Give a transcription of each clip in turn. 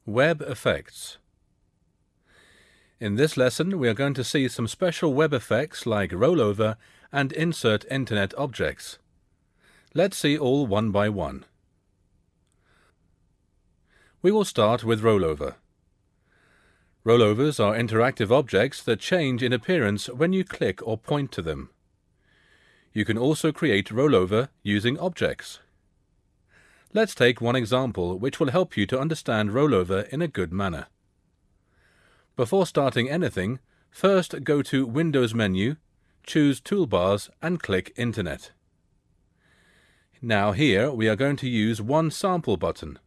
Web effects. In this lesson, we are going to see some special web effects like rollover and insert internet objects. Let's see all one by one. We will start with rollover. Rollovers are interactive objects that change in appearance when you click or point to them. You can also create rollover using objects. Let's take one example which will help you to understand rollover in a good manner. Before starting anything, first go to Windows menu, choose Toolbars and click Internet. Now here we are going to use one sample button.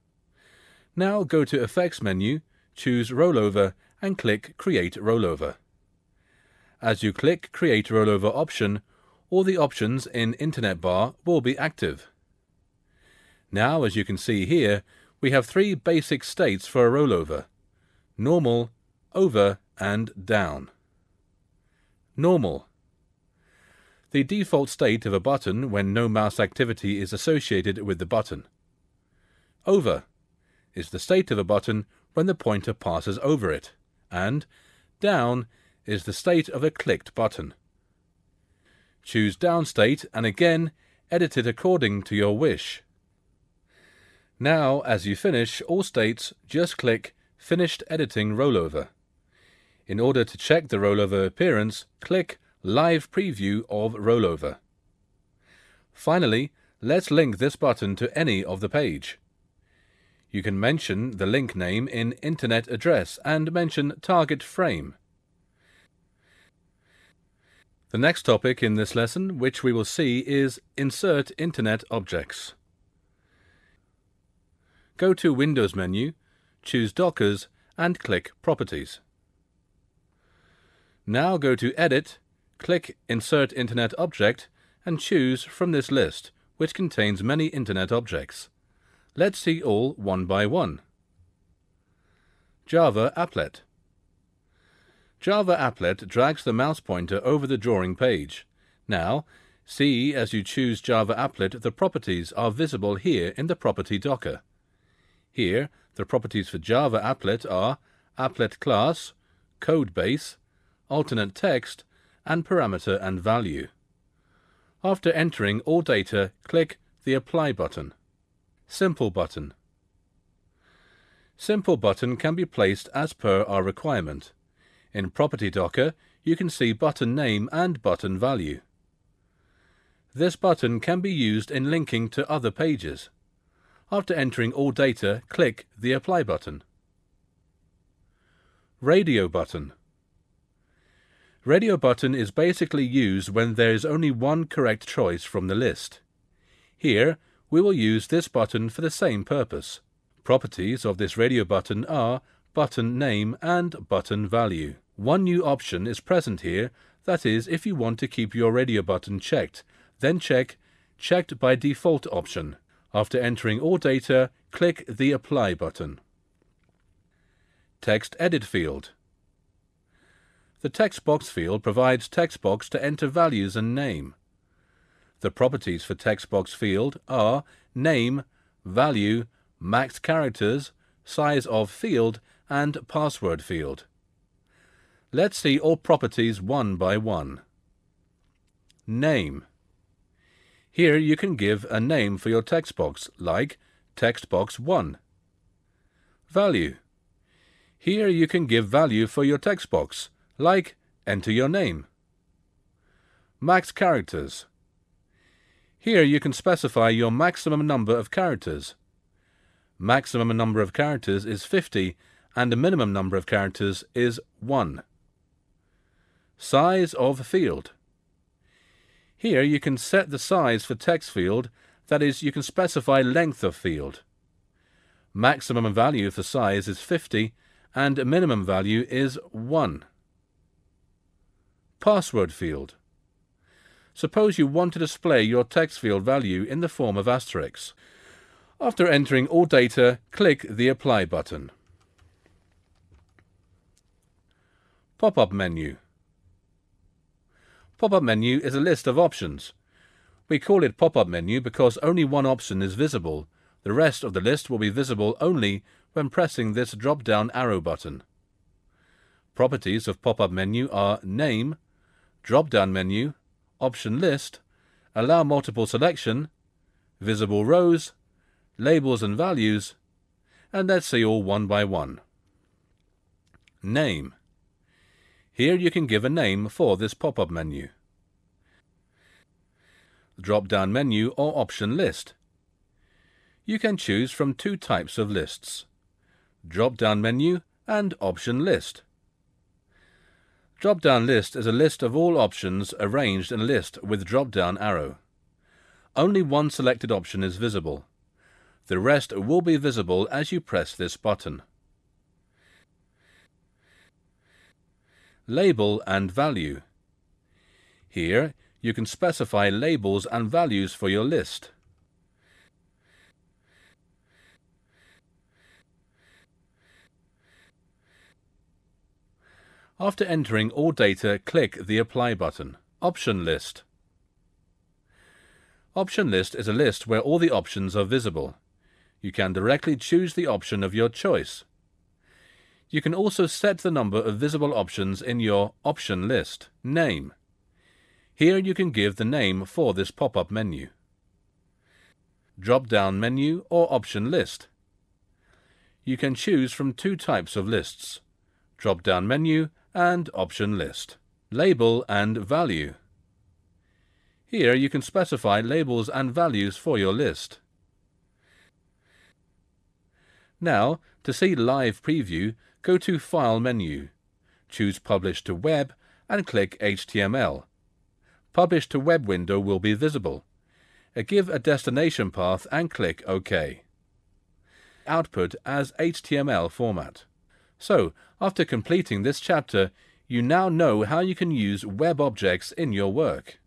Now go to Effects menu, choose Rollover and click Create Rollover. As you click Create Rollover option, all the options in Internet bar will be active. Now, as you can see here, we have three basic states for a rollover: normal, over and down. Normal. The default state of a button when no mouse activity is associated with the button. Over is the state of a button when the pointer passes over it, and down is the state of a clicked button. Choose down state and again edit it according to your wish. Now, as you finish all states, just click Finished Editing Rollover. In order to check the rollover appearance, click Live Preview of Rollover. Finally, let's link this button to any of the page. You can mention the link name in Internet address and mention target frame. The next topic in this lesson, which we will see, is Insert Internet Objects. Go to Windows menu, choose Dockers and click Properties. Now go to Edit, click Insert Internet Object and choose from this list, which contains many Internet objects. Let's see all one by one. Java Applet. Java Applet drags the mouse pointer over the drawing page. Now, see as you choose Java Applet, the properties are visible here in the Property Docker. Here, the properties for Java Applet are Applet Class, Code Base, Alternate Text, and Parameter and Value. After entering all data, click the Apply button. Simple button. Simple button can be placed as per our requirement. In Property Docker, you can see button name and button value. This button can be used in linking to other pages. After entering all data, click the Apply button. Radio button. Radio button is basically used when there is only one correct choice from the list. Here, we will use this button for the same purpose. Properties of this radio button are button name and button value. One new option is present here, that is, if you want to keep your radio button checked, then check Checked by Default option. After entering all data, click the Apply button. Text Edit field. The text box field provides text box to enter values and name. The properties for text box field are name, value, max characters, size of field, and password field. Let's see all properties one by one. Name. Here you can give a name for your text box, like text box 1. Value. Here you can give value for your text box, like enter your name. Max characters. Here you can specify your maximum number of characters. Maximum number of characters is 50 and the minimum number of characters is 1. Size of field. Here you can set the size for text field, that is, you can specify length of field. Maximum value for size is 50 and minimum value is 1. Password field. Suppose you want to display your text field value in the form of asterisks. After entering all data, click the Apply button. Pop-up menu. Pop-up menu is a list of options. We call it pop-up menu because only one option is visible. The rest of the list will be visible only when pressing this drop-down arrow button. Properties of pop-up menu are Name, drop-down menu, Option List, Allow multiple selection, Visible rows, Labels and values, and let's see all one by one. Name. Here you can give a name for this pop-up menu. Drop-down menu or Option List. You can choose from two types of lists: drop-down menu and Option List. Drop-down list is a list of all options arranged in a list with drop-down arrow. Only one selected option is visible. The rest will be visible as you press this button. Label and value. Here you can specify labels and values for your list. After entering all data, click the Apply button. Option List. Option List is a list where all the options are visible. You can directly choose the option of your choice. You can also set the number of visible options in your option list. Name. Here you can give the name for this pop-up menu. Drop-down menu or Option List. You can choose from two types of lists: drop-down menu and Option List. Label and value. Here you can specify labels and values for your list. Now, to see live preview, go to File menu, choose Publish to Web and click HTML. Publish to Web window will be visible. Give a destination path and click OK. Output as HTML format. So, after completing this chapter, you now know how you can use web objects in your work.